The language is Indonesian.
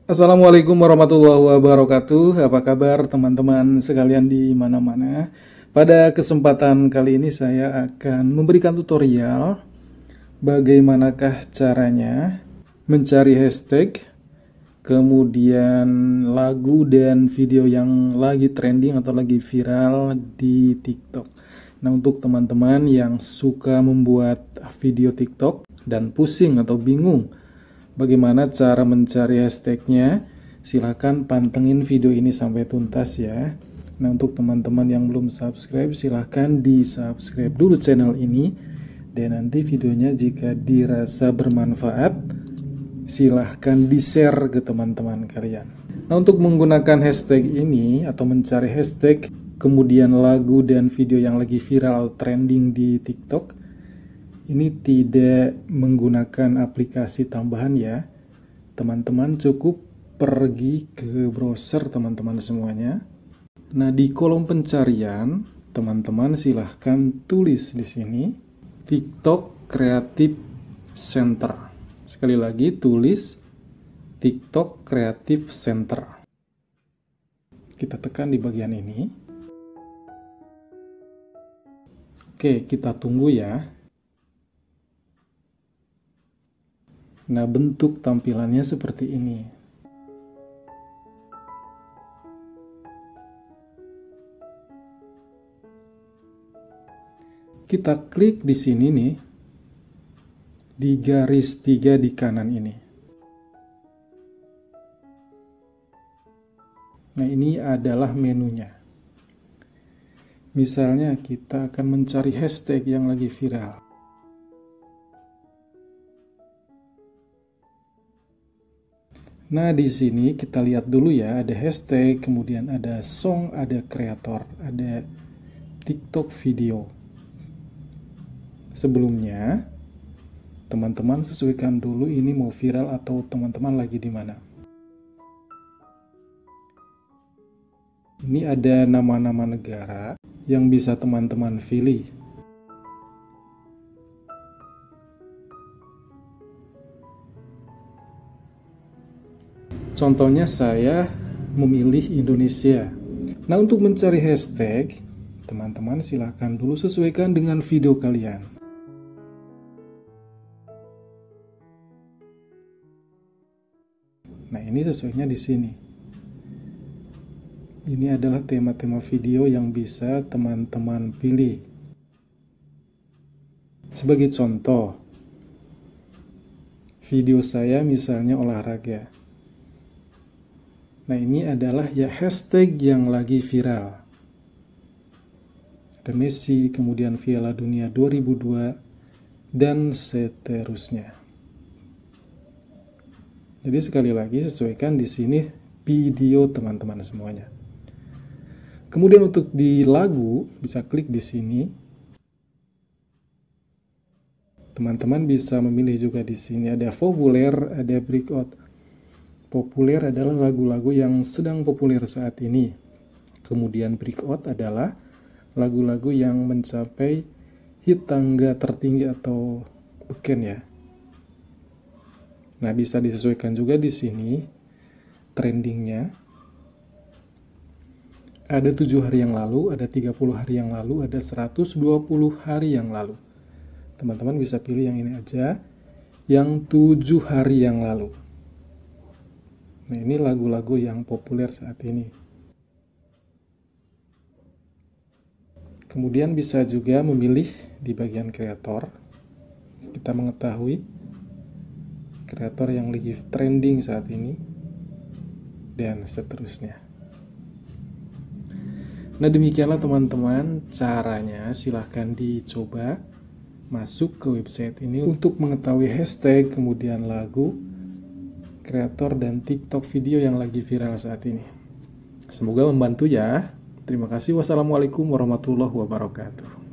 Assalamualaikum warahmatullahi wabarakatuh. Apa kabar teman-teman sekalian di mana-mana? Pada kesempatan kali ini saya akan memberikan tutorial bagaimanakah caranya mencari hashtag, kemudian lagu dan video yang lagi trending atau lagi viral di TikTok. Nah, untuk teman-teman yang suka membuat video TikTok dan pusing atau bingung bagaimana cara mencari hashtagnya, silahkan pantengin video ini sampai tuntas ya. Nah, untuk teman-teman yang belum subscribe, silahkan di-subscribe dulu channel ini. Dan nanti videonya jika dirasa bermanfaat, silahkan di-share ke teman-teman kalian. Nah, untuk menggunakan hashtag ini atau mencari hashtag, kemudian lagu dan video yang lagi viral trending di TikTok, ini tidak menggunakan aplikasi tambahan ya. Teman-teman cukup pergi ke browser teman-teman semuanya. Nah, di kolom pencarian, teman-teman silahkan tulis di sini TikTok Creative Center. Sekali lagi tulis TikTok Creative Center. Kita tekan di bagian ini. Oke, kita tunggu ya. Nah, bentuk tampilannya seperti ini. Kita klik di sini nih, di garis 3 di kanan ini. Nah, ini adalah menunya. Misalnya kita akan mencari hashtag yang lagi viral. Nah, di sini kita lihat dulu ya, ada hashtag, kemudian ada song, ada kreator, ada TikTok video. Sebelumnya, teman-teman sesuaikan dulu ini mau viral atau teman-teman lagi di mana. Ini ada nama-nama negara yang bisa teman-teman pilih. Contohnya saya memilih Indonesia. Nah, untuk mencari hashtag, teman-teman silahkan dulu sesuaikan dengan video kalian. Nah, ini sesuainya di sini. Ini adalah tema-tema video yang bisa teman-teman pilih. Sebagai contoh, video saya misalnya olahraga. Nah, ini adalah ya hashtag yang lagi viral. Ada Messi, kemudian Piala Dunia 2002, dan seterusnya. Jadi sekali lagi sesuaikan di sini video teman-teman semuanya. Kemudian untuk di lagu, bisa klik di sini. Teman-teman bisa memilih juga di sini ada populer, ada breakout. Populer adalah lagu-lagu yang sedang populer saat ini. Kemudian breakout adalah lagu-lagu yang mencapai hit tangga tertinggi atau beken ya. Nah, bisa disesuaikan juga di sini trendingnya. Ada 7 hari yang lalu, ada 30 hari yang lalu, ada 120 hari yang lalu. Teman-teman bisa pilih yang ini aja, yang 7 hari yang lalu. Nah, ini lagu-lagu yang populer saat ini. Kemudian bisa juga memilih di bagian kreator. Kita mengetahui kreator yang lagi trending saat ini dan seterusnya. Nah, demikianlah teman-teman caranya. Silahkan dicoba masuk ke website ini untuk mengetahui hashtag, kemudian lagu, kreator, dan TikTok video yang lagi viral saat ini. Semoga membantu ya. Terima kasih. Wassalamualaikum warahmatullahi wabarakatuh.